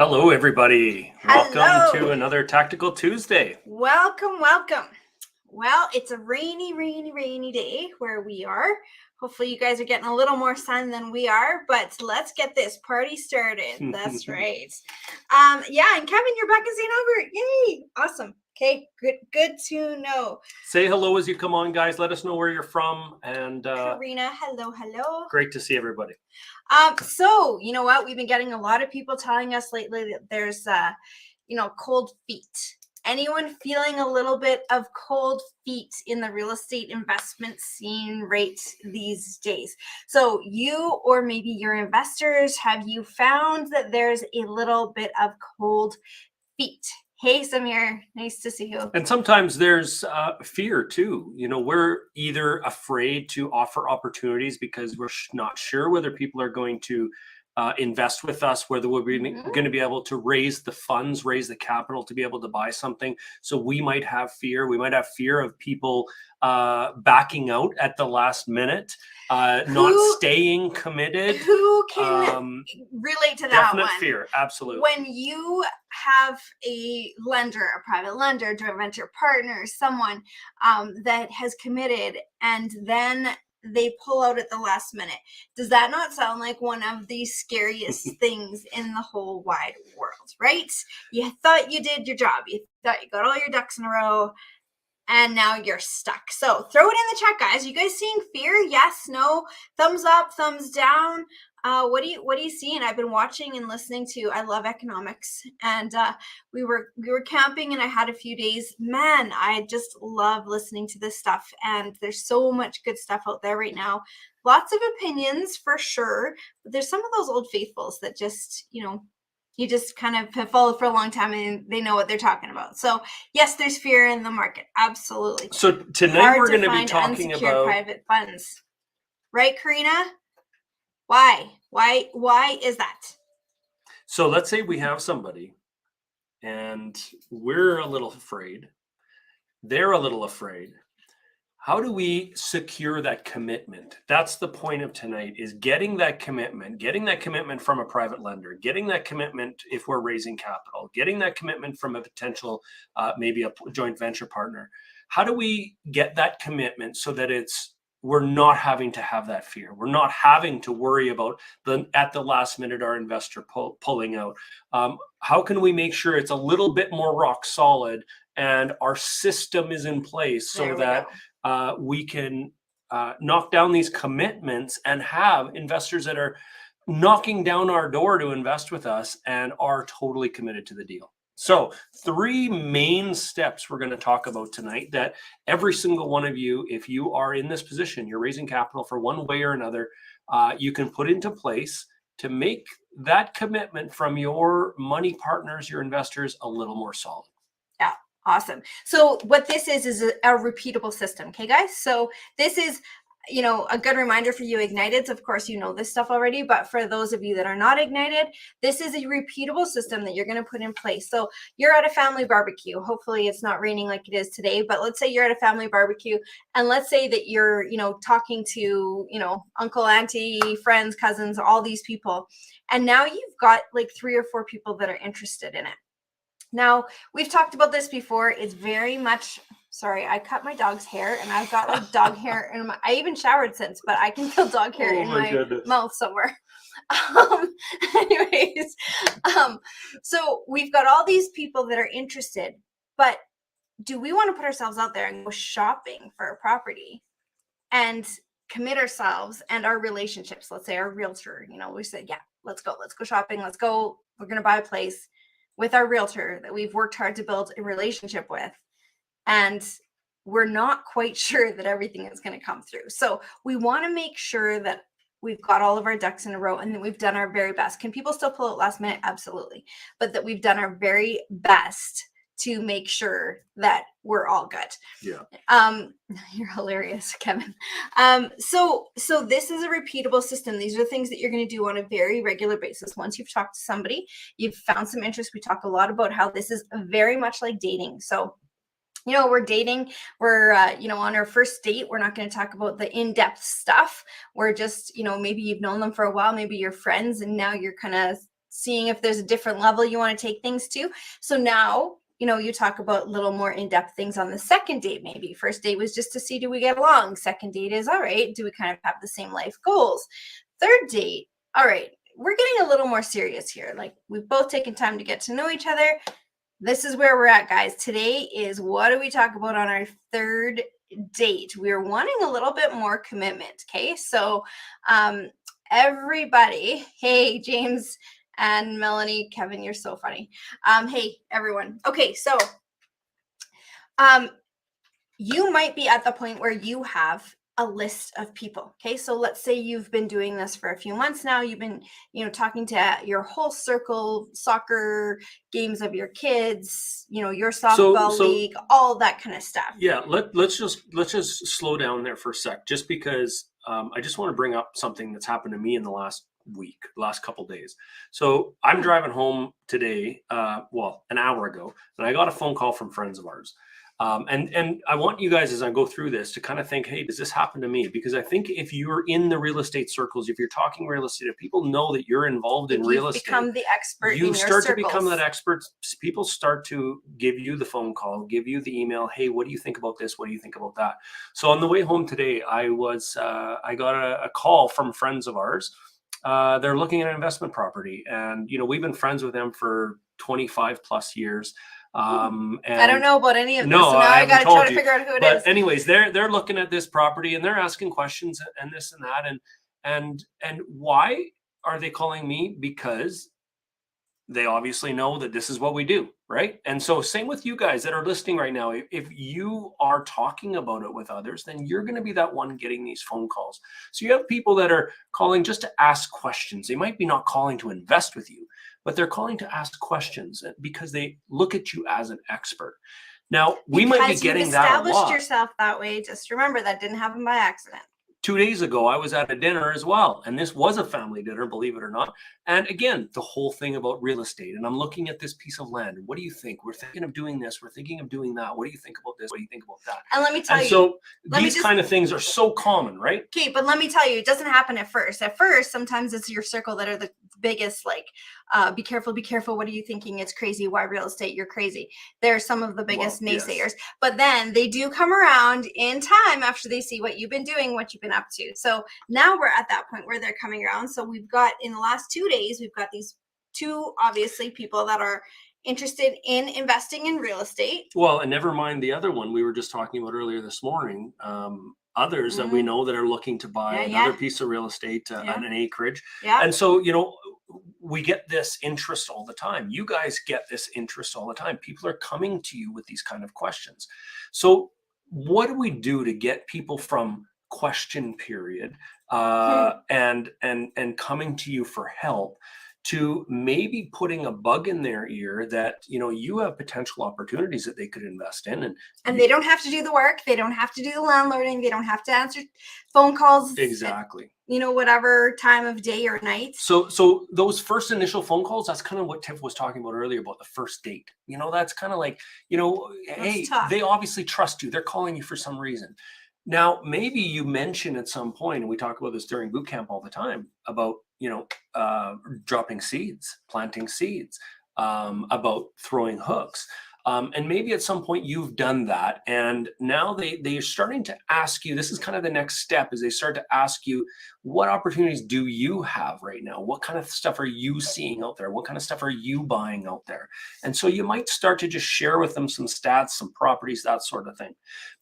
Hello, everybody. Welcome to Hello. another Tactical Tuesday. Welcome. Well, it's a rainy day where we are. Hopefully you guys are getting a little more sun than we are, but let's get this party started. That's right. Yeah, and Kevin, you're back in St. Albert. Yay. Awesome. Okay, good to know. Say hello as you come on, guys. Let us know where you're from. And Karina, hello. great to see everybody. So you know what? We've been getting a lot of people telling us lately that there's cold feet. Anyone feeling a little bit of cold feet in the real estate investment scene right these days? So you or maybe your investors, have you found that there's a little bit of cold feet? Hey, Samir, nice to see you. And sometimes there's fear too. You know, we're either afraid to offer opportunities because we're not sure whether people are going to invest with us, whether we're going to be able to raise the funds, raise the capital to be able to buy something. So we might have fear. We might have fear of people backing out at the last minute, not staying committed. Who can relate to that definite one? Fear, absolutely. When you have a lender, a private lender, joint venture partner, someone that has committed and then they pull out at the last minute. Does that not sound like one of the scariest things in the whole wide world, right? You thought you did your job. You thought you got all your ducks in a row, and now you're stuck. So throw it in the chat, guys. You guys seeing fear? Yes, no, thumbs up, thumbs down. What are you seeing? I've been watching and listening to, I love economics, and we were camping and I had a few days. Man, I just love listening to this stuff, and there's so much good stuff out there right now. Lots of opinions for sure, but there's some of those old faithfuls that just, you just kind of have followed for a long time and they know what they're talking about. So yes, there's fear in the market. Absolutely. So tonight we're going to be talking about private funds. Right, Karina? Why is that? So let's say we have somebody and we're a little afraid. They're a little afraid. How do we secure that commitment? That's the point of tonight, is getting that commitment from a private lender, getting that commitment if we're raising capital, getting that commitment from a potential, maybe a joint venture partner. How do we get that commitment so that we're not having to have that fear? We're not having to worry about at the last minute our investor pulling out. How can we make sure it's a little bit more rock solid and our system is in place so that we can knock down these commitments and have investors that are knocking down our door to invest with us and are totally committed to the deal? So 3 main steps we're going to talk about tonight that every single one of you, if you are in this position, you're raising capital for one way or another, you can put into place to make that commitment from your money partners, your investors, a little more solid. Yeah. Awesome. So what this is a repeatable system. Okay, guys. So this is, a good reminder for you Igniteds. Of course, you know this stuff already, but for those of you that are not ignited, this is a repeatable system that you're going to put in place. So you're at a family barbecue. Hopefully it's not raining like it is today, but let's say you're at a family barbecue and let's say that you're, talking to, uncle, auntie, friends, cousins, all these people. And now you've got like 3 or 4 people that are interested in it. Now, we've talked about this before. It's very much, sorry, I cut my dog's hair and I've got like dog hair in I even showered since, but I can feel dog hair in my mouth somewhere. Anyways, so we've got all these people that are interested, but do we want to put ourselves out there and go shopping for a property and commit ourselves and our relationships? Let's say our realtor, we said, yeah, let's go shopping. We're going to buy a place with our realtor that we've worked hard to build a relationship with, and we're not quite sure that everything is going to come through. So we want to make sure that we've got all of our ducks in a row and that we've done our very best. Can people still pull out last minute? Absolutely. But that we've done our very best to make sure that we're all good. Yeah. You're hilarious, Kevin. So this is a repeatable system. These are things that you're going to do on a very regular basis. Once you've talked to somebody, you've found some interest. We talk a lot about how this is very much like dating. So we're dating, we're, on our first date, we're not going to talk about the in-depth stuff. We're just, maybe you've known them for a while, maybe you're friends, and now you're kind of seeing if there's a different level you want to take things to. So now, you talk about little more in-depth things on the second date. Maybe first date was just to see, do we get along? Second date is, all right, do we kind of have the same life goals? Third date, all right, we're getting a little more serious here. Like, we've both taken time to get to know each other. This is where we're at, guys. Today is, what do we talk about on our third date? We're wanting a little bit more commitment. Okay. So, everybody, hey, James and Melanie, Kevin, you're so funny. Hey, everyone. Okay. So, you might be at the point where you have a list of people. Okay. So let's say you've been doing this for a few months now. You've been, talking to your whole circle, soccer games of your kids, your softball league, all that kind of stuff. Yeah. Let's just slow down there for a sec, just because I just want to bring up something that's happened to me in the last couple days. So I'm driving home today, an hour ago, and I got a phone call from friends of ours. And I want you guys, as I go through this, to kind of think, hey, does this happen to me? Because I think if you're in the real estate circles, if you're talking real estate, if people know that you're involved in real estate, become the expert. You start to become that expert. People start to give you the phone call, give you the email. Hey, what do you think about this? What do you think about that? So on the way home today, I got a call from friends of ours. They're looking at an investment property, and we've been friends with them for 25 plus years. And I don't know about any of this. No, so now I got to try to figure out who it is. But anyways, they're looking at this property and they're asking questions and this and that, and why are they calling me? Because they obviously know that this is what we do, right? And so same with you guys that are listening right now. If you are talking about it with others, then you're going to be that one getting these phone calls. So you have people that are calling just to ask questions. They might be not calling to invest with you, but they're calling to ask questions because they look at you as an expert. Now, we might be getting that a lot. You've established yourself that way. Just remember, that didn't happen by accident. 2 days ago, I was at a dinner as well. And this was a family dinner, believe it or not. And again, the whole thing about real estate. And I'm looking at this piece of land. What do you think? We're thinking of doing this. We're thinking of doing that. What do you think about this? What do you think about that? And let me tell you. So these kind of things are so common, right? Okay, but let me tell you, it doesn't happen at first. At first, sometimes it's your circle that are the biggest, like, be careful, be careful. What are you thinking? It's crazy. Why real estate? You're crazy. They're some of the biggest naysayers. Yes. But then they do come around in time after they see what you've been doing, what you've been up to. So now we're at that point where they're coming around. So we've got, in the last 2 days, we've got these two, obviously, people that are interested in investing in real estate. Well, and never mind the other one we were just talking about earlier this morning. Others that we know that are looking to buy another piece of real estate on an acreage. Yeah. And so, we get this interest all the time. You guys get this interest all the time. People are coming to you with these kind of questions. So what do we do to get people from question period and coming to you for help to maybe putting a bug in their ear that, you have potential opportunities that they could invest in. And they don't have to do the work. They don't have to do the landlording. They don't have to answer phone calls. Exactly. Whatever time of day or night. So those first initial phone calls, that's kind of what Tiff was talking about earlier about the first date. That's kind of like, hey, they obviously trust you. They're calling you for some reason. Now, maybe you mention at some point, and we talk about this during boot camp all the time, about, dropping seeds, planting seeds, about throwing hooks. And maybe at some point you've done that. And now they're starting to ask you, this is kind of the next step, is they start to ask you, what opportunities do you have right now? What kind of stuff are you seeing out there? What kind of stuff are you buying out there? And so you might start to just share with them some stats, some properties, that sort of thing.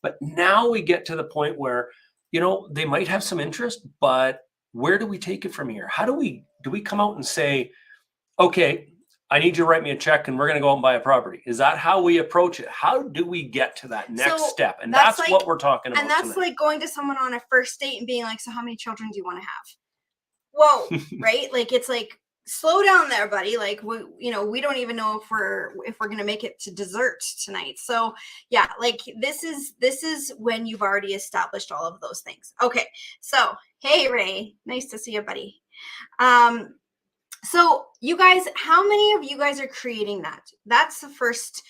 But now we get to the point where, they might have some interest, but where do we take it from here? How do we come out and say, okay, I need you to write me a check and we're going to go out and buy a property? Is that how we approach it? How do we get to that next step? And that's what we're talking about. And that's tonight. Like going to someone on a first date and being like, so how many children do you want to have? Whoa, right? Like, it's like, slow down there, buddy. Like, we don't even know if we're going to make it to dessert tonight. So yeah, like this is when you've already established all of those things. Okay. So, hey, Ray, nice to see you, buddy. So you guys, how many of you guys are creating that? That's the first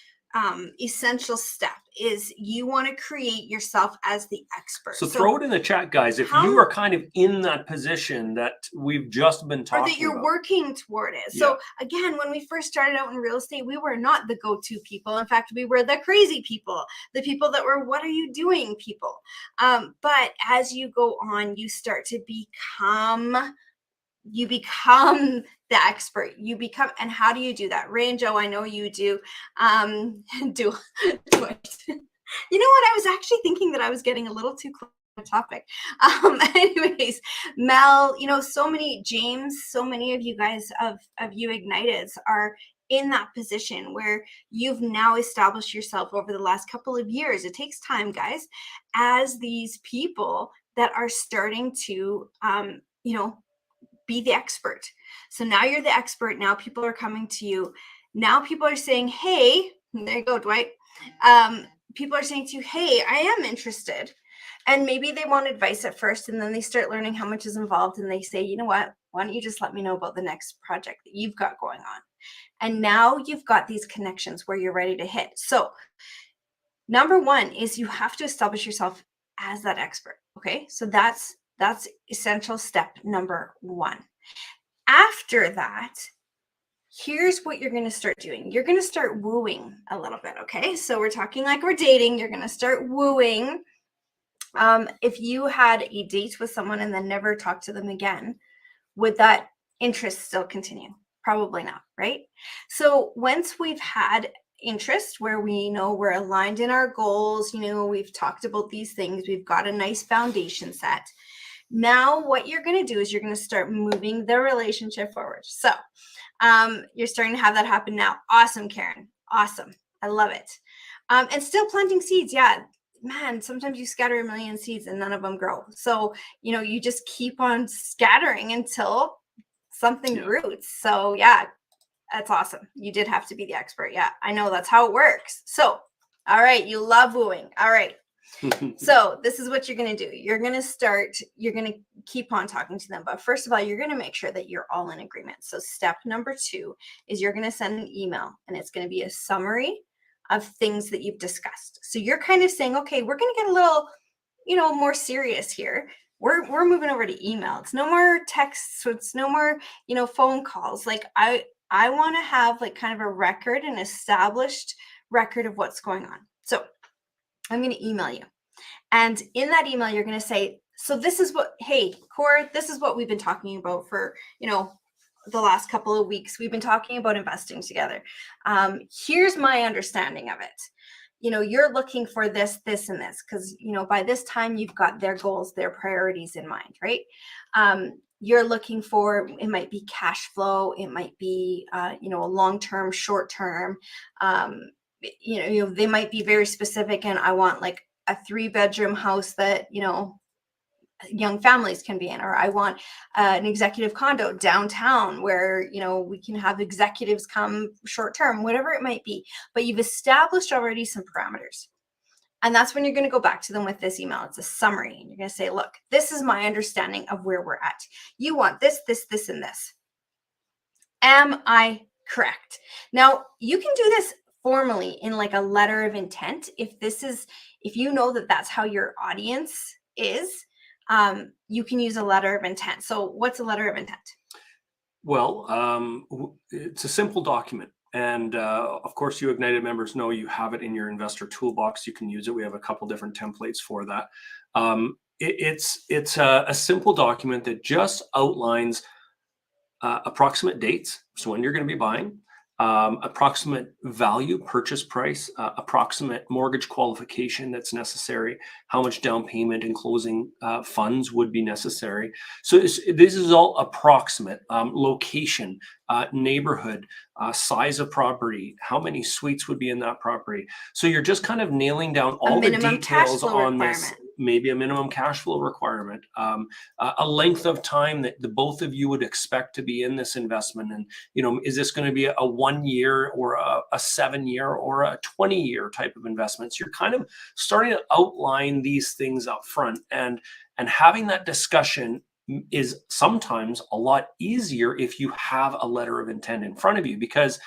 essential step is you want to create yourself as the expert. So throw it in the chat, guys, if you are kind of in that position that we've just been or talking that you're about. working toward it. Yeah. So again, when we first started out in real estate, we were not the go-to people. In fact, we were the crazy people, the people that were, what are you doing people? But as you go on, you start to become the expert. You become, and how do you do that? Ray and Joe, I know you do. Do it. You know what? I was actually thinking that I was getting a little too close to the topic. Anyways, Mel, you know, so many, James, so many of you guys of you Igniteds are in that position where you've now established yourself over the last couple of years. It takes time, guys, as these people that are starting to, you know, be the expert. So now you're the expert. Now people are coming to you. Now people are saying, hey, there you go, Dwight. People are saying to you, hey, I am interested. And maybe they want advice at first, and then they start learning how much is involved, and they say, you know what, why don't you just let me know about the next project that you've got going on? And now you've got these connections where you're ready to hit. So number one is you have to establish yourself as that expert. Okay, so that's essential step number one. After that, here's what you're going to start doing. You're going to start wooing a little bit. Okay, so we're talking like we're dating. You're going to start wooing. If you had a date with someone and then never talked to them again, would that interest still continue? Probably not, right? So once we've had interest where we know we're aligned in our goals, you know, we've talked about these things, we've got a nice foundation set. Now what you're going to do is you're going to start moving the relationship forward. So you're starting to have that happen now. Awesome, Karen. Awesome. I love it. And still planting seeds. Yeah, man, sometimes you scatter a million seeds and none of them grow. So, you know, you just keep on scattering until something roots. So yeah, that's awesome. You did have to be the expert. Yeah, I know that's how it works. So, all right, you love wooing. All right. So this is what you're going to do. You're going to keep on talking to them. But first of all, you're going to make sure that you're all in agreement. So step number 2 is you're going to send an email, and it's going to be a summary of things that you've discussed. So you're kind of saying, okay, we're going to get a little, you know, more serious here. We're moving over to email. It's no more texts. So it's no more, you know, phone calls. Like I want to have like kind of a record, an established record of what's going on. So I'm going to email you. And in that email, you're going to say, so this is what, hey, Core, this is what we've been talking about for, you know, the last couple of weeks. We've been talking about investing together. Here's my understanding of it. You know, you're looking for this, this, and this, because, you know, by this time you've got their goals, their priorities in mind, right? You're looking for, it might be cash flow. It might be, you know, a long-term, short-term, you know, they might be very specific, and I want like a 3-bedroom house that, you know, young families can be in, or I want an executive condo downtown where, you know, we can have executives come short term, whatever it might be. But you've established already some parameters. And that's when you're going to go back to them with this email. It's a summary. And you're going to say, look, this is my understanding of where we're at. You want this, this, this, and this. Am I correct? Now, you can do this formally in like a letter of intent. If you know that that's how your audience is, you can use a letter of intent. So what's a letter of intent? Well, it's a simple document. And of course, you Ignited members know you have it in your investor toolbox. You can use it. We have a couple different templates for that. It's a simple document that just outlines approximate dates, so when you're going to be buying, approximate value, purchase price, approximate mortgage qualification that's necessary, how much down payment and closing funds would be necessary. So this is all approximate. Location, neighborhood, size of property, how many suites would be in that property. So you're just kind of nailing down all the details on this. Maybe a minimum cash flow requirement, a length of time that the both of you would expect to be in this investment. And, you know, is this going to be a 1 year or a 7 year or a 20 year type of investment? So you're kind of starting to outline these things up front, and having that discussion is sometimes a lot easier if you have a letter of intent in front of you, because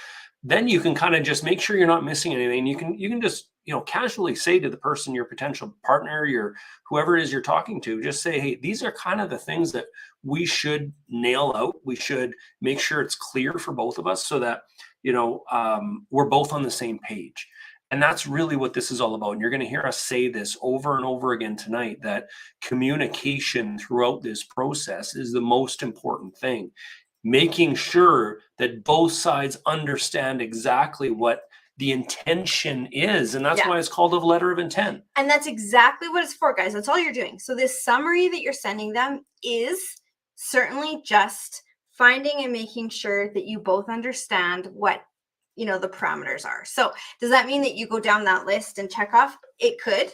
then you can kind of just make sure you're not missing anything. You can just, casually say to the person, your potential partner, your whoever it is you're talking to, just say, hey, these are kind of the things that we should nail out. We should make sure it's clear for both of us so that, we're both on the same page. And that's really what this is all about. And you're going to hear us say this over and over again tonight, that communication throughout this process is the most important thing. Making sure that both sides understand exactly what the intention is. And that's why it's called a letter of intent. And that's exactly what it's for, guys. That's all you're doing. So this summary that you're sending them is certainly just finding and making sure that you both understand what the parameters are. So does that mean that you go down that list and check off? It could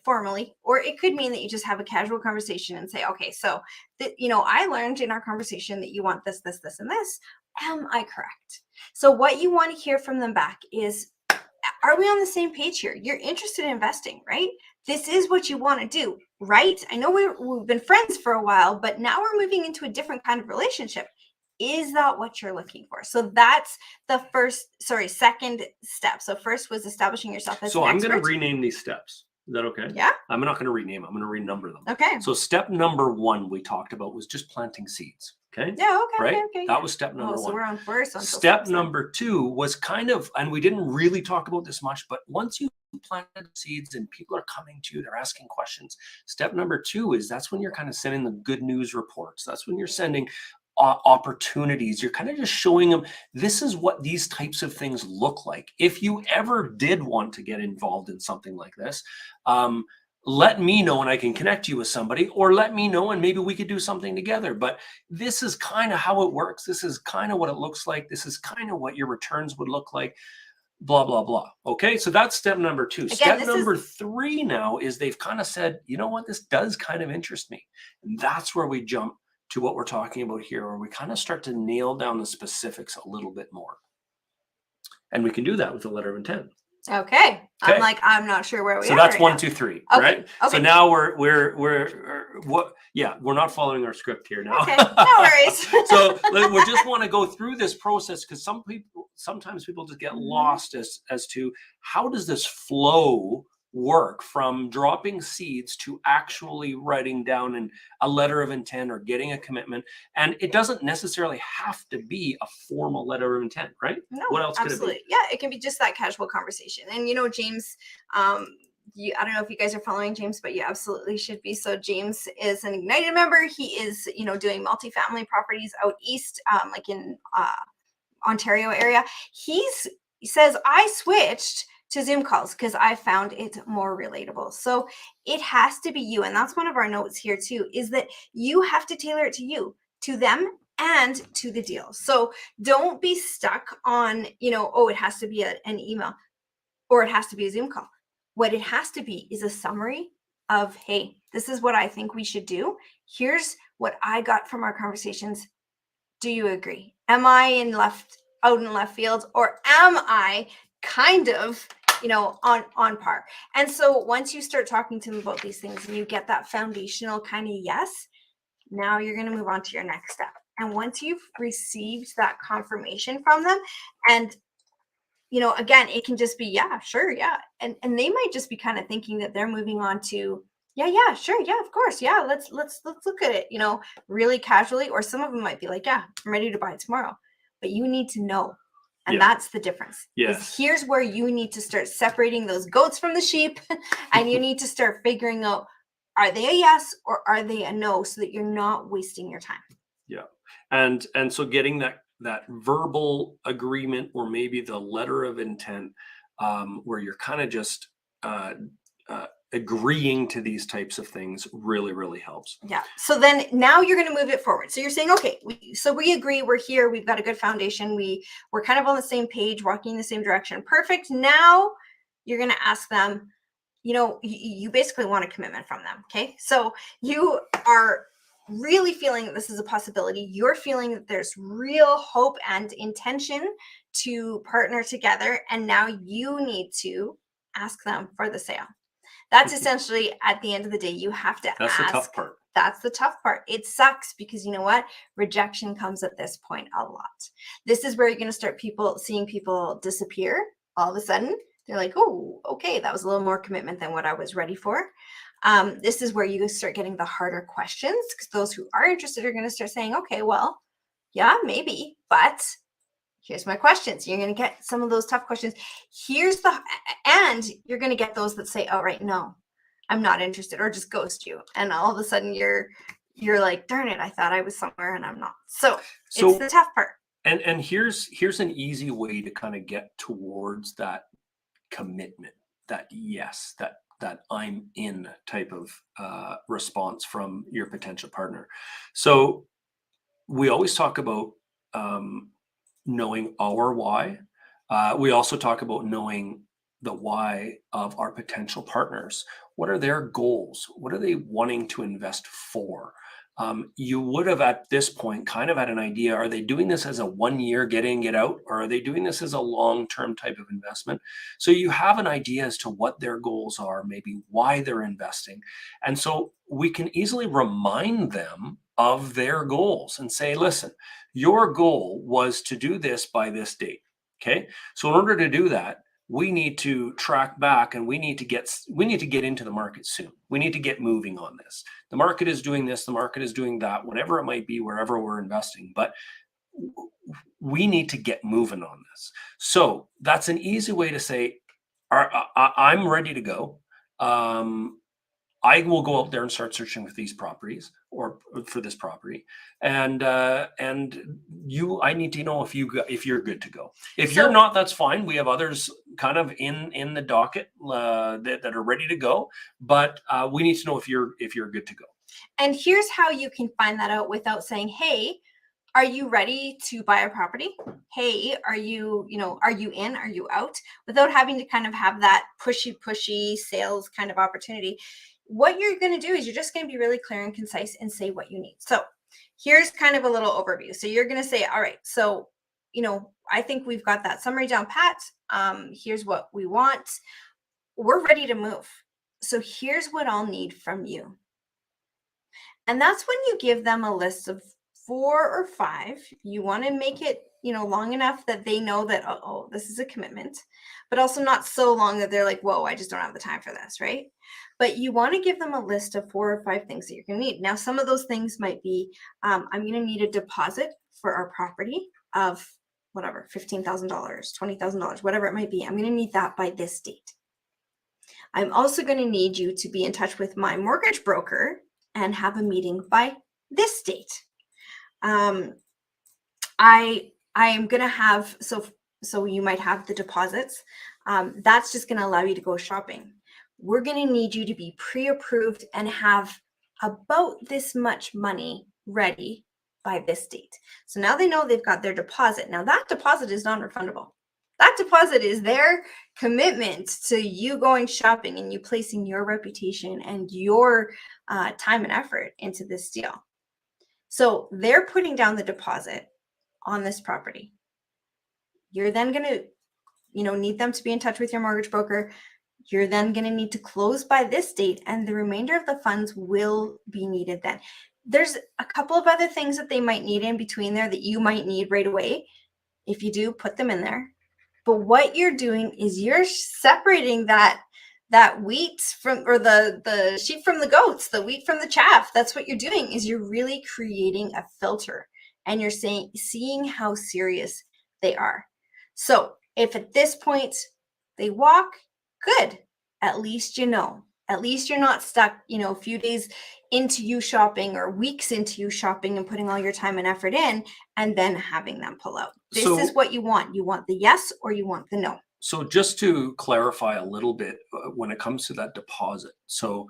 formally, or it could mean that you just have a casual conversation and say, okay, so I learned in our conversation that you want this, this, this, and this. Am I correct? So what you want to hear from them back is, are we on the same page here? You're interested in investing, right? This is what you want to do, right? I know we've been friends for a while, but now we're moving into a different kind of relationship. Is that what you're looking for? So that's the second step. So first was establishing yourself as an expert. So I'm going to rename these steps. Is that okay? Yeah. I'm not going to rename. I'm going to renumber them. Okay. So step number 1 we talked about was just planting seeds. Okay. Yeah. Okay. Right. Okay. That was step number 1. So we're on first. Step number 2 was kind of, and we didn't really talk about this much, but once you planted seeds and people are coming to you, they're asking questions. Step number 2 is that's when you're kind of sending the good news reports. That's when you're sending opportunities. You're kind of just showing them, this is what these types of things look like. If you ever did want to get involved in something like this, let me know and I can connect you with somebody, or let me know and maybe we could do something together. But this is kind of how it works. This is kind of what it looks like. This is kind of what your returns would look like. Blah, blah, blah. Okay. So that's step number 2. Again, step number 3 now is they've kind of said, you know what, this does kind of interest me. And that's where we jump to what we're talking about here, where we kind of start to nail down the specifics a little bit more. And we can do that with a letter of intent. Okay. I'm not sure where we are. So that's right 1, now. 2, 3, okay. right? Okay. So now we're not following our script here now. Okay, no worries. So we just want to go through this process, because sometimes people just get lost as to how does this flow work from dropping seeds to actually writing down a letter of intent or getting a commitment. And it doesn't necessarily have to be a formal letter of intent, right? No, what else absolutely. could it be? Yeah, it can be just that casual conversation. And James, I don't know if you guys are following James, but you absolutely should be. So James is an Ignited member. He is, doing multifamily properties out east, like in Ontario area. He says, I switched to Zoom calls because I found it more relatable. So it has to be you. And that's one of our notes here too, is that you have to tailor it to you, to them, and to the deal. So don't be stuck on, it has to be an email or it has to be a Zoom call. What it has to be is a summary of, hey, this is what I think we should do. Here's what I got from our conversations. Do you agree? Am I out in left field, or am I kind of on par? And so once you start talking to them about these things and you get that foundational kind of yes, now you're going to move on to your next step. And once you've received that confirmation from them, and again, it can just be, yeah, sure, yeah. And they might just be kind of thinking that they're moving on to, yeah, sure, yeah, of course, yeah, let's look at it, really casually. Or some of them might be like, yeah, I'm ready to buy it tomorrow. But you need to know. And that's the difference. Yes. Here's where you need to start separating those goats from the sheep. And you need to start figuring out, are they a yes or are they a no, so that you're not wasting your time. Yeah. And so getting that verbal agreement, or maybe the letter of intent, where you're kind of just agreeing to these types of things really, really helps. Yeah. So then now you're going to move it forward. So you're saying, okay, we agree, we're here, we've got a good foundation, we're kind of on the same page, walking in the same direction. Perfect. Now you're going to ask them, you basically want a commitment from them. Okay. So you are really feeling that this is a possibility. You're feeling that there's real hope and intention to partner together. And now you need to ask them for the sale. That's essentially, at the end of the day, you have to That's ask. the tough part. That's the tough part. It sucks because you know what? Rejection comes at this point a lot. This is where you're going to start seeing people disappear all of a sudden. They're like, oh, okay, that was a little more commitment than what I was ready for. This is where you start getting the harder questions, because those who are interested are going to start saying, okay, well, yeah, maybe, but here's my questions. You're going to get some of those tough questions. And you're going to get those that say, oh, right, no, I'm not interested, or just ghost you. And all of a sudden you're like, darn it, I thought I was somewhere and I'm not. So it's the tough part. And here's an easy way to kind of get towards that commitment, that yes, that I'm in type of response from your potential partner. So we always talk about knowing our why. We also talk about knowing the why of our potential partners. What are their goals? What are they wanting to invest for? You would have at this point kind of had an idea, are they doing this as a 1 year get in, get out, or are they doing this as a long-term type of investment? So you have an idea as to what their goals are, maybe why they're investing. And so we can easily remind them of their goals and say, listen, your goal was to do this by this date. Okay. So in order to do that, we need to track back and we need to get into the market soon. We need to get moving on this. The market is doing this, the market is doing that, whatever it might be, wherever we're investing, but we need to get moving on this. So that's an easy way to say, I'm ready to go. I will go out there and start searching with these properties or for this property, and I need to know if you're good to go. If you're not, that's fine. We have others kind of in the docket that are ready to go, but we need to know if you're good to go. And here's how you can find that out without saying, hey, are you ready to buy a property? Hey, are you in, are you out? Without having to kind of have that pushy sales kind of opportunity. What you're going to do is you're just going to be really clear and concise and say what you need. So here's kind of a little overview. So you're going to say, all right, so, I think we've got that summary down pat. Here's what we want. We're ready to move. So here's what I'll need from you. And that's when you give them a list of 4 or 5. You want to make it, long enough that they know that, oh, this is a commitment, but also not so long that they're like, whoa, I just don't have the time for this, right? But you want to give them a list of 4 or 5 things that you're going to need. Now, some of those things might be, I'm going to need a deposit for our property of whatever, $15,000, $20,000, whatever it might be. I'm going to need that by this date. I'm also going to need you to be in touch with my mortgage broker and have a meeting by this date. I am going to have, so you might have the deposits. That's just going to allow you to go shopping. We're going to need you to be pre-approved and have about this much money ready by this date. So now they know they've got their deposit. Now that deposit is non-refundable. That deposit is their commitment to you going shopping and you placing your reputation and your time and effort into this deal. So they're putting down the deposit on this property. You're then going to, need them to be in touch with your mortgage broker. You're then going to need to close by this date, and the remainder of the funds will be needed then. There's a couple of other things that they might need in between there that you might need right away. If you do, put them in there. But what you're doing is you're separating that wheat from, or the sheep from the goats, the wheat from the chaff. That's what you're doing, is you're really creating a filter, and you're seeing how serious they are. So if at this point they walk, good. At least At least you're not stuck, a few days into you shopping or weeks into you shopping and putting all your time and effort in and then having them pull out. This is what you want. You want the yes or you want the no. So just to clarify a little bit when it comes to that deposit. So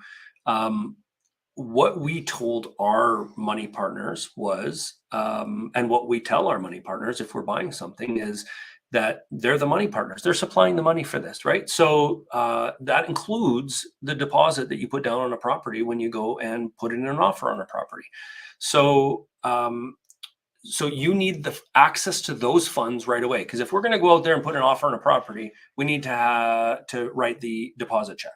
what we told our money partners was, and what we tell our money partners if we're buying something, is that they're the money partners. They're supplying the money for this, right? So that includes the deposit that you put down on a property when you go and put in an offer on a property. So so you need the access to those funds right away, because if we're going to go out there and put an offer on a property, we need to write the deposit check.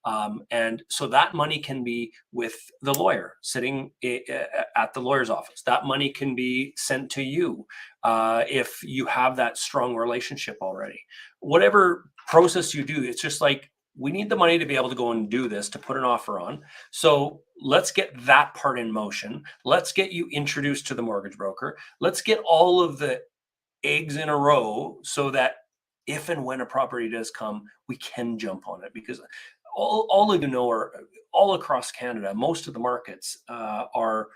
And so that money can be with the lawyer sitting at the lawyer's office. That money can be sent to you if you have that strong relationship already. Whatever process you do, it's just like, we need the money to be able to go and do this, to put an offer on. So let's get that part in motion. Let's get you introduced to the mortgage broker. Let's get all of the eggs in a row so that if and when a property does come, we can jump on it. Because all of you know, are all across Canada, most of the markets are,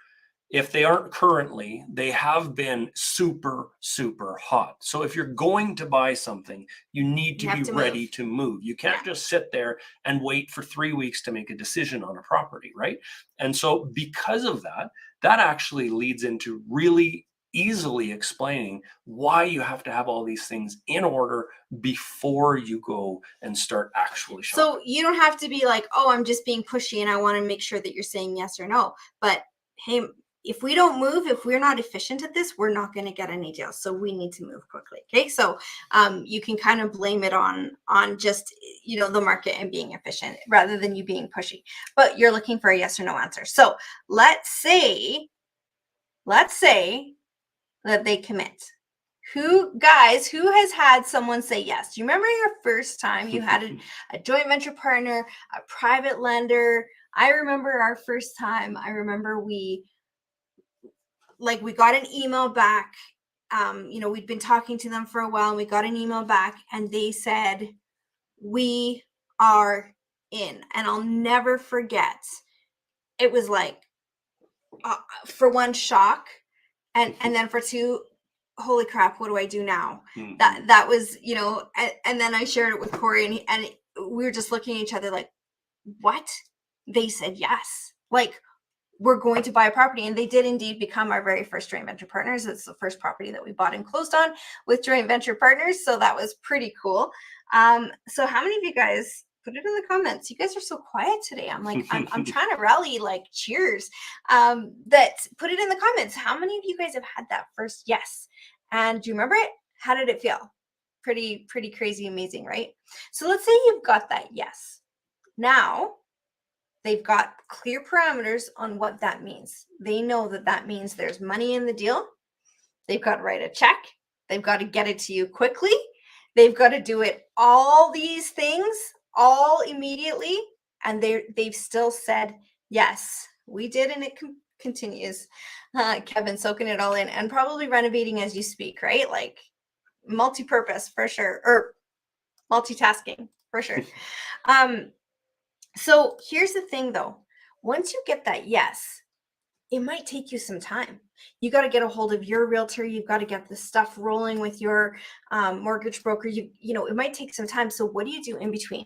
if they aren't currently, they have been super, super hot. So if you're going to buy something, you need to be ready to move. You can't just sit there and wait for 3 weeks to make a decision on a property, right? And so because of that, that actually leads into really easily explaining why you have to have all these things in order before you go and start actually shopping. So you don't have to be like, oh, I'm just being pushy and I want to make sure that you're saying yes or no. But hey, if we don't move, if we're not efficient at this, we're not going to get any deals. So we need to move quickly. Okay. So you can kind of blame it on just, the market and being efficient rather than you being pushy, but you're looking for a yes or no answer. So let's say that they commit. Who has had someone say yes? Do you remember your first time you had a joint venture partner, a private lender? I remember our first time. I remember we got an email back. We'd been talking to them for a while and we got an email back and they said, we are in. And I'll never forget. It was like, for one, shock. And then for two, holy crap, what do I do now? Mhm. That was, and then I shared it with Corey and we were just looking at each other like, what? They said yes. Like, we're going to buy a property. And they did indeed become our very first joint venture partners. It's the first property that we bought and closed on with joint venture partners. So that was pretty cool. So how many of you guys, put it in the comments? You guys are so quiet today. I'm like, I'm trying to rally, like, cheers. Put it in the comments. How many of you guys have had that first yes? And do you remember it? How did it feel? Pretty crazy, amazing, right? So let's say you've got that yes. Now they've got clear parameters on what that means. They know that means there's money in the deal. They've got to write a check. They've got to get it to you quickly. They've got to do it, all these things, all immediately. And they've still said, yes, we did. And it continues. Kevin soaking it all in and probably renovating as you speak, right? Like multi-purpose for sure, or multitasking for sure. So here's the thing though, once you get that yes, it might take you some time. You got to get a hold of your realtor. You've got to get the stuff rolling with your mortgage broker. It might take some time. So what do you do in between?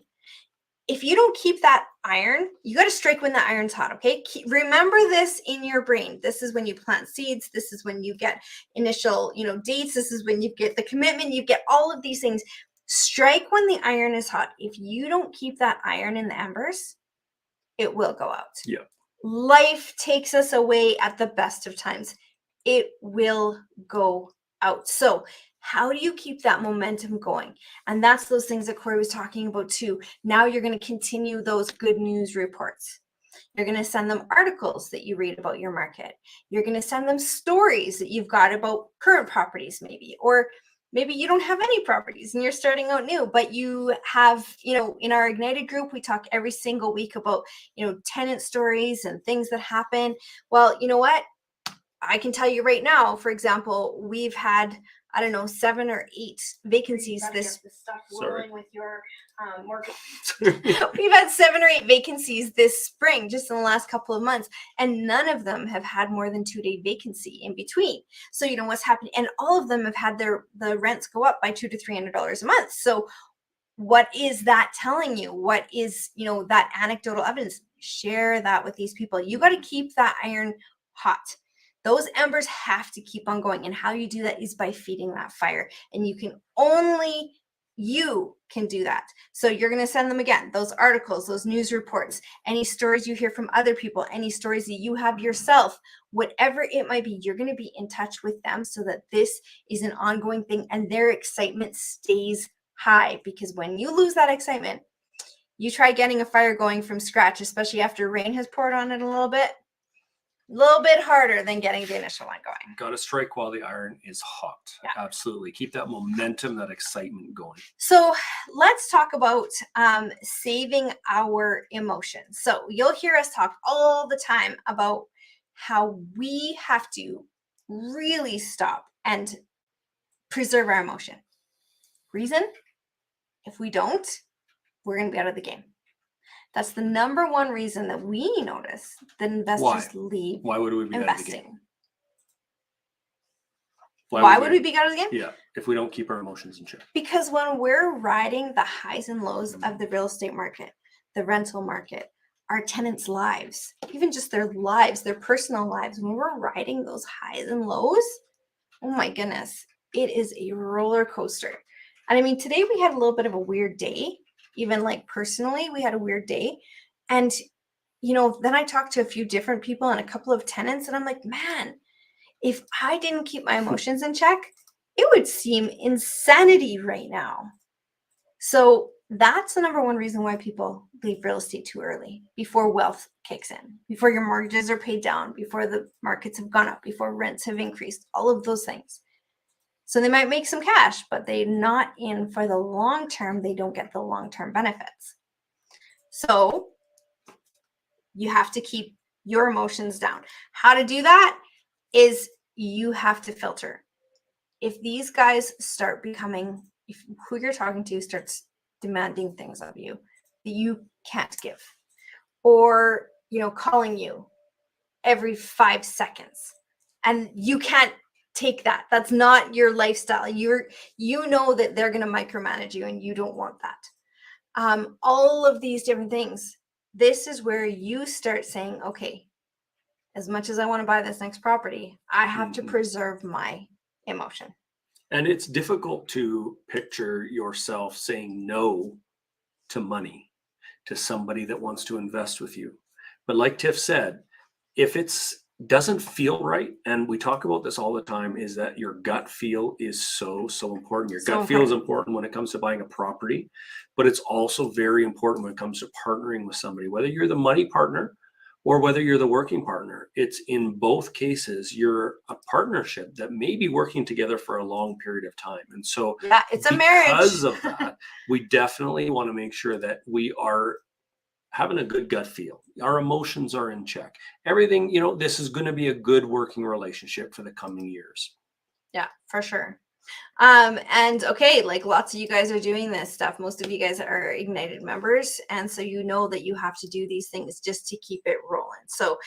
If you don't keep that iron, you got to strike when the iron's hot. Okay. Remember this in your brain. This is when you plant seeds. This is when you get initial, dates. This is when you get the commitment. You get all of these things. Strike when the iron is hot. If you don't keep that iron in the embers, it will go out. Yeah. Life takes us away at the best of times. It will go out. So how do you keep that momentum going? And that's those things that Corey was talking about too. Now you're going to continue those good news reports. You're going to send them articles that you read about your market. You're going to send them stories that you've got about current properties maybe, or maybe you don't have any properties and you're starting out new, but you have, in our Ignited group, we talk every single week about, tenant stories and things that happen. Well, you know what? I can tell you right now, for example, we've had, 7 or 8 vacancies this stuff rolling with your mortgage. We've had 7 or 8 vacancies this spring, just in the last couple of months, and none of them have had more than 2-day vacancy in between. So what's happening, and all of them have had the rents go up by $200 to $300 a month. So what is that telling you? What is that anecdotal evidence? Share that with these people. You got to keep that iron hot. Those embers have to keep on going. And how you do that is by feeding that fire. And you can do that. So you're going to send them again, those articles, those news reports, any stories you hear from other people, any stories that you have yourself, whatever it might be, you're going to be in touch with them so that this is an ongoing thing and their excitement stays high. Because when you lose that excitement, You try getting a fire going from scratch, especially after rain has poured on it a little bit harder than getting the initial one going. Got to strike while the iron is hot. Yeah. Absolutely. Keep that momentum, that excitement going. So let's talk about saving our emotions. So you'll hear us talk all the time about how we have to really stop and preserve our emotion. Reason? If we don't, we're going to be out of the game. That's the number one reason that we notice that investors leave Why would we be out of the game? investing. Why would we be out of the game? Yeah, if we don't keep our emotions in check. Because when we're riding the highs and lows of the real estate market, the rental market, our tenants' lives, even just their lives, their personal lives, when we're riding those highs and lows, oh my goodness, it is a roller coaster. And I mean, today we had a little bit of a weird day, even like personally, we had a weird day. And, you know, then I talked to a few different people and a couple of tenants, and I'm like, man, if I didn't keep my emotions in check, it would seem insanity right now. So that's the number one reason why people leave real estate too early, before wealth kicks in, before your mortgages are paid down, before the markets have gone up, before rents have increased, all of those things. So they might make some cash, but they're not in for the long term. They don't get the long-term benefits. So you have to keep your emotions down. How to do that is you have to filter. If these guys start becoming, if who you're talking to starts demanding things of you that you can't give, or, you know, calling you every 5 seconds, and you can't take that. That's not your lifestyle. You know that they're going to micromanage you, and you don't want that. All of these different things. This is where you start saying, okay, as much as I want to buy this next property, I have to preserve my emotion. And it's difficult to picture yourself saying no to money to somebody that wants to invest with you. But like Tiff said, if it's doesn't feel right, and we talk about this all the time, is that your gut feel is so important. Your gut feel is important when it comes to buying a property, but it's also very important when it comes to partnering with somebody, whether you're the money partner or whether you're the working partner. It's in both cases, you're a partnership that may be working together for a long period of time. And so yeah, it's a marriage. Because of that, we definitely want to make sure that we are having a good gut feel. Our emotions are in check. Everything, you know, this is going to be a good working relationship for the coming years. Yeah, for sure. And okay, like lots of you guys are doing this stuff. Most of you guys are Ignited members. And so you know that you have to do these things just to keep it rolling. So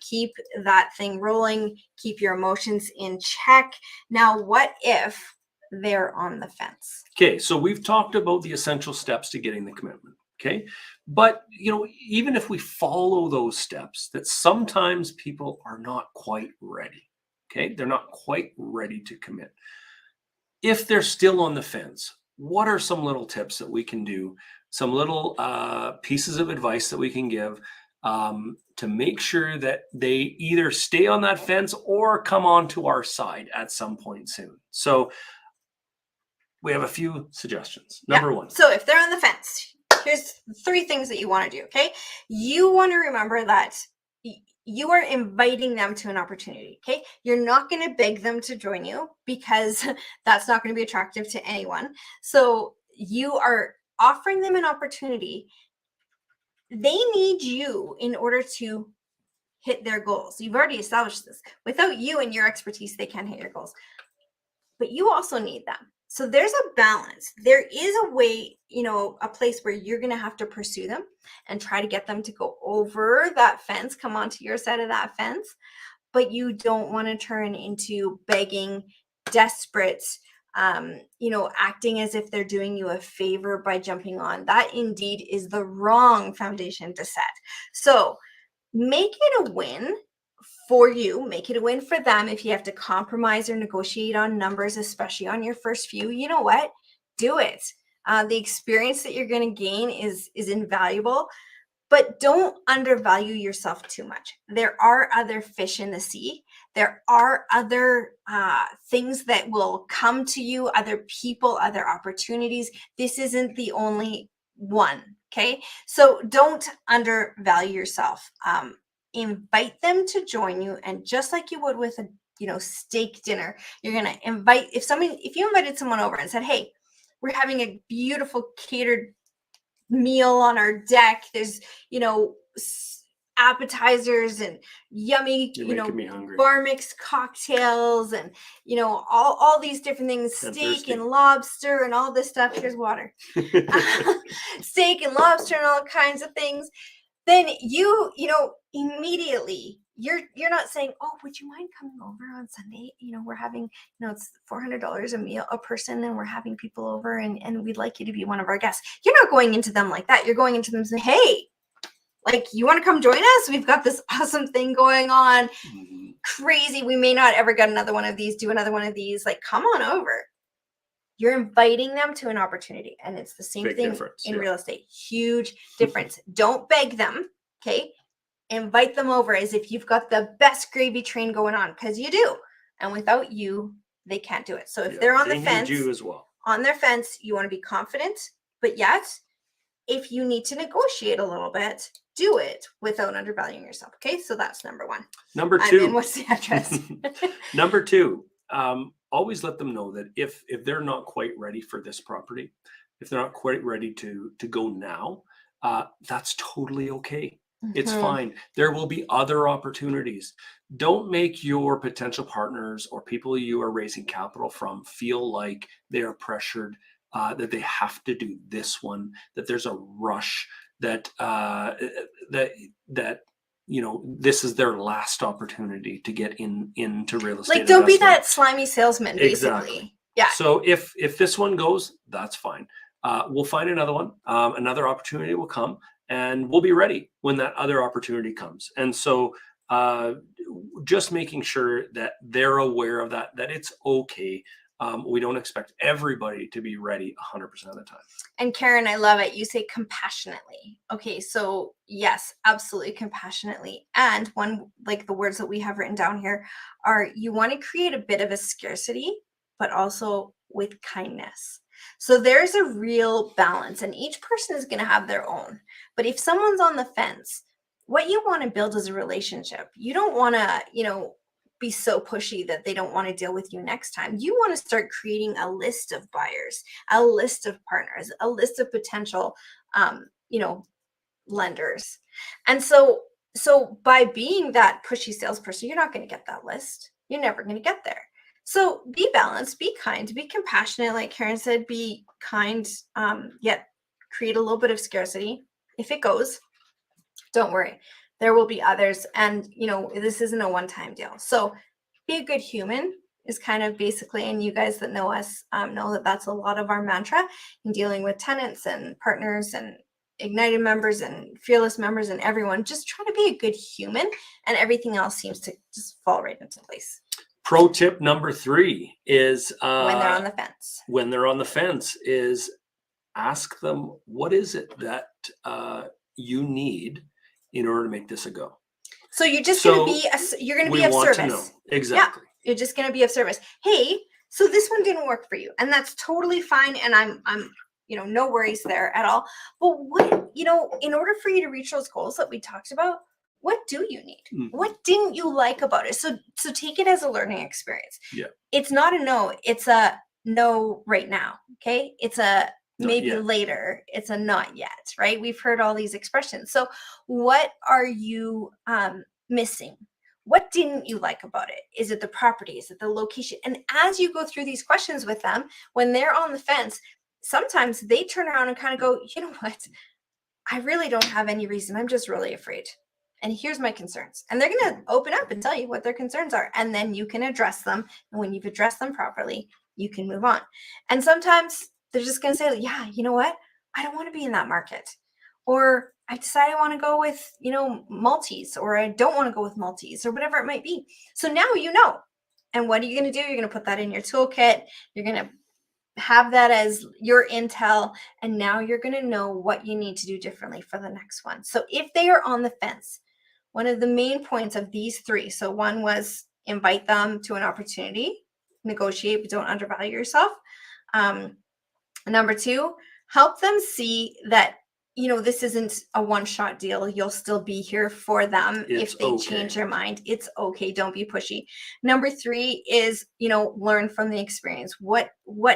keep that thing rolling, keep your emotions in check. Now, what if they're on the fence? Okay, so we've talked about the essential steps to getting the commitment. Okay, but you know, even if we follow those steps, that sometimes people are not quite ready. Okay, they're not quite ready to commit. If they're still on the fence, what are some little tips that we can do? Some little pieces of advice that we can give to make sure that they either stay on that fence or come onto our side at some point soon. So we have a few suggestions. Number one. So if they're on the fence, here's 3 things that you want to do, okay? You want to remember that you are inviting them to an opportunity, okay? You're not going to beg them to join you, because that's not going to be attractive to anyone. So you are offering them an opportunity. They need you in order to hit their goals. You've already established this. Without you and your expertise, they can't hit your goals. But you also need them. So there's a balance. There is a way, you know, a place where you're going to have to pursue them and try to get them to go over that fence, come onto your side of that fence. But you don't want to turn into begging, desperate, you know, acting as if they're doing you a favor by jumping on. That indeed is the wrong foundation to set. So make it a win for you, make it a win for them. If you have to compromise or negotiate on numbers, especially on your first few, you know what? Do it. The experience that you're going to gain is invaluable, but don't undervalue yourself too much. There are other fish in the sea. There are other things that will come to you, other people, other opportunities. This isn't the only one. Okay. So don't undervalue yourself. Invite them to join you. And just like you would with a, steak dinner, you're going to invite, if you invited someone over and said, hey, we're having a beautiful catered meal on our deck. There's, appetizers and yummy, You're making me hungry. bar mix cocktails and, all these different things, I'm steak thirsty. and lobster and all this stuff. Here's water. Steak and lobster and all kinds of things. Then immediately you're not saying, oh, would you mind coming over on Sunday? We're having, it's $400 a meal a person, and we're having people over, and we'd like you to be one of our guests. You're not going into them like that. You're going into them saying, hey, like, you want to come join us? We've got this awesome thing going on. Mm-hmm. Crazy. We may not ever get another one of these, do another one of these. Like, come on over. You're inviting them to an opportunity, and it's the same Big thing difference, in yeah. real estate. Huge difference. Don't beg them, okay? Invite them over as if you've got the best gravy train going on, because you do. And without you, they can't do it. So if they're on the fence, need you as well. On their fence, you want to be confident, but yet, if you need to negotiate a little bit, do it without undervaluing yourself. Okay, so that's number one. Number two. What's the address? Number two. Always let them know that if they're not quite ready for this property, if they're not quite ready to go now, that's totally okay. It's fine. There will be other opportunities. Don't make your potential partners or people you are raising capital from feel like they are pressured, that they have to do this one, that there's a rush, that this is their last opportunity to get into real estate. Like, don't be investment. that slimy salesman, basically. Exactly. Yeah. So if this one goes, that's fine. We'll find another one. Another opportunity will come, and we'll be ready when that other opportunity comes. And so just making sure that they're aware of that it's okay. We don't expect everybody to be ready 100% of the time. And Karen, I love it. You say compassionately. Okay, so yes, absolutely compassionately. And one, like the words that we have written down here are, you want to create a bit of a scarcity, but also with kindness. So there's a real balance, and each person is going to have their own. But if someone's on the fence, what you want to build is a relationship. You don't want to, be so pushy that they don't want to deal with you next time. You want to start creating a list of buyers, a list of partners, a list of potential, lenders. And so by being that pushy salesperson, you're not going to get that list. You're never going to get there. So be balanced, be kind, be compassionate. Like Karen said, be kind, yet create a little bit of scarcity. If it goes, don't worry. There will be others. And, this isn't a one-time deal. So be a good human is kind of basically, and you guys that know us know that that's a lot of our mantra in dealing with tenants and partners and Ignited members and fearless members and everyone. Just try to be a good human, and everything else seems to just fall right into place. Pro tip number 3 is when they're on the fence. When they're on the fence is ask them, what is it that you need in order to make this a go? So you're just going to be of service. To know. Exactly. Yeah, you're just going to be of service. Hey, so this one didn't work for you, and that's totally fine. And I'm no worries there at all. But what, in order for you to reach those goals that we talked about, what do you need? Mm-hmm. What didn't you like about it? So take it as a learning experience. Yeah. It's not a no. It's a no right now. Okay. It's a maybe later. It's a not yet, right? We've heard all these expressions. So what are you missing? What didn't you like about it? Is it the property? Is it the location? And as you go through these questions with them, when they're on the fence, sometimes they turn around and kind of go, you know what? I really don't have any reason. I'm just really afraid. And here's my concerns. And they're going to open up and tell you what their concerns are. And then you can address them. And when you've addressed them properly, you can move on. And sometimes they're just going to say, yeah, you know what? I don't want to be in that market. Or I decide I want to go with, multis, or I don't want to go with multis, or whatever it might be. So now you know. And what are you going to do? You're going to put that in your toolkit. You're going to have that as your intel, and now you're going to know what you need to do differently for the next one. So if they are on the fence, one of the main points of these 3, so one was invite them to an opportunity, negotiate, but don't undervalue yourself. Number 2, help them see that this isn't a one-shot deal. You'll still be here for them It's if they okay. change their mind. It's okay. Don't be pushy. Number 3 is, learn from the experience. What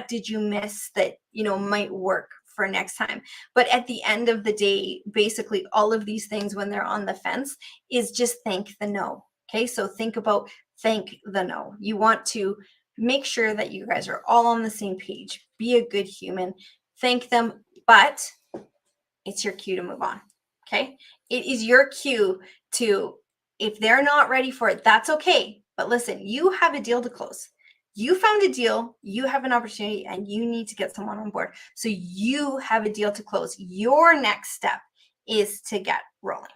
did you miss that, might work for next time? But at the end of the day, basically all of these things when they're on the fence is just thank the no. Okay. So think about thank the no. You want to make sure that you guys are all on the same page. Be a good human. Thank them, but it's your cue to move on. Okay. It is your cue to, if they're not ready for it, that's okay. But listen, you have a deal to close. You found a deal, you have an opportunity, and you need to get someone on board. So you have a deal to close. Your next step is to get rolling.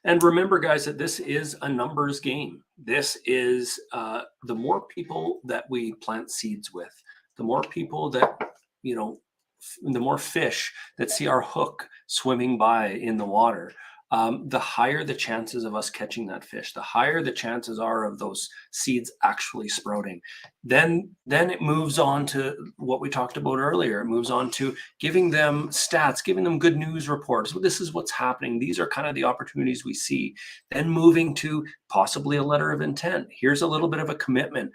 And remember, guys, that this is a numbers game. This is the more people that we plant seeds with, the more people that, the more fish that see our hook swimming by in the water, the higher the chances of us catching that fish, the higher the chances are of those seeds actually sprouting. Then it moves on to what we talked about earlier. It moves on to giving them stats, giving them good news reports. Well, this is what's happening. These are kind of the opportunities we see. Then moving to possibly a letter of intent. Here's a little bit of a commitment.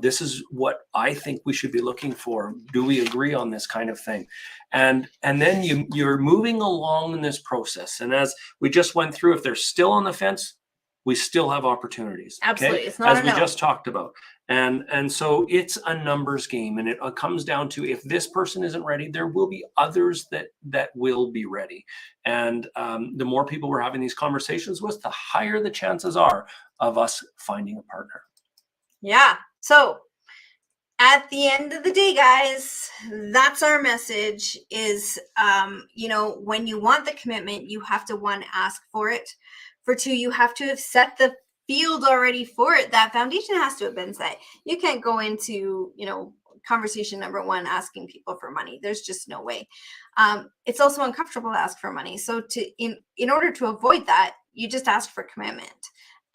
This is what I think we should be looking for. Do we agree on this kind of thing? And then you're moving along in this process. And as we just went through, if they're still on the fence, we still have opportunities. Absolutely. Okay? It's not as we no. just talked about. And so it's a numbers game, and it comes down to, if this person isn't ready, there will be others that will be ready. And the more people we're having these conversations with, the higher the chances are of us finding a partner. Yeah. So at the end of the day, guys, that's our message is, when you want the commitment, you have to, 1, ask for it. For 2, you have to have set the field already for it. That foundation has to have been set. You can't go into, conversation number 1 asking people for money. There's just no way. It's also uncomfortable to ask for money. So in order to avoid that, you just ask for commitment.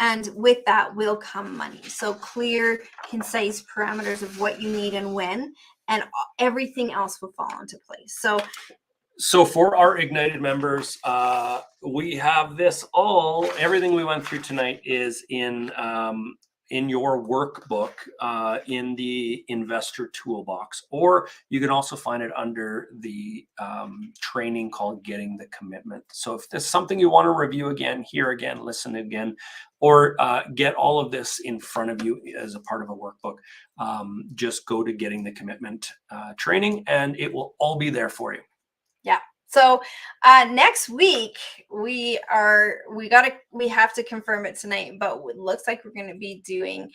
And with that will come money. So clear, concise parameters of what you need and when, and everything else will fall into place. So for our Ignited members, we have everything we went through tonight is in your workbook, in the investor toolbox, or you can also find it under the training called Getting the Commitment. So if there's something you want to review again, hear again, listen again, or get all of this in front of you as a part of a workbook, just go to Getting the Commitment training, and it will all be there for you. Yeah. So next week we have to confirm it tonight, but it looks like we're going to be doing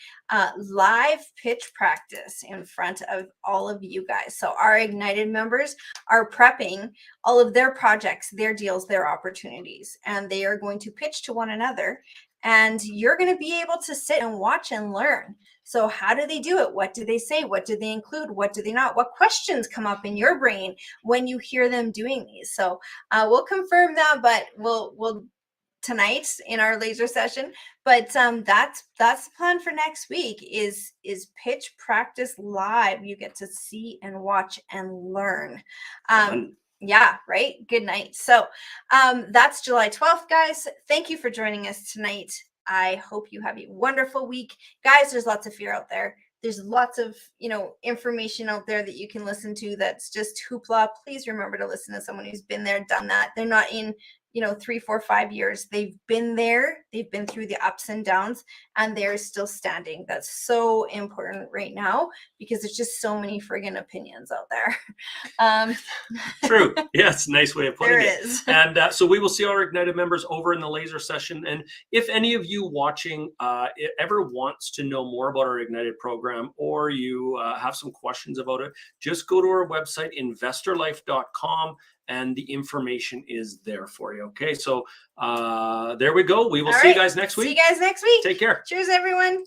live pitch practice in front of all of you guys. So our Ignited members are prepping all of their projects, their deals, their opportunities, and they are going to pitch to one another. And you're going to be able to sit and watch and learn. So how do they do it? What do they say? What do they include? What do they not? What questions come up in your brain when you hear them doing these? So we'll confirm that, but we'll tonight in our laser session. But that's the plan for next week is pitch practice live. You get to see and watch and learn. Yeah, right. Good night. So that's July 12th, guys. Thank you for joining us tonight. I hope you have a wonderful week. Guys, there's lots of fear out there. There's lots of, information out there that you can listen to that's just hoopla. Please remember to listen to someone who's been there, done that. They're not in 3, 4, 5 years. They've been there. They've been through the ups and downs, and they're still standing. That's so important right now because there's just so many friggin' opinions out there. True. Yes, nice way of putting There it. is. And so we will see our Ignited members over in the laser session. And if any of you watching ever wants to know more about our Ignited program, or you have some questions about it, just go to our website, investorlife.com. And the information is there for you. Okay, so there we go. We will see you guys next week. See you guys next week. Take care. Cheers, everyone.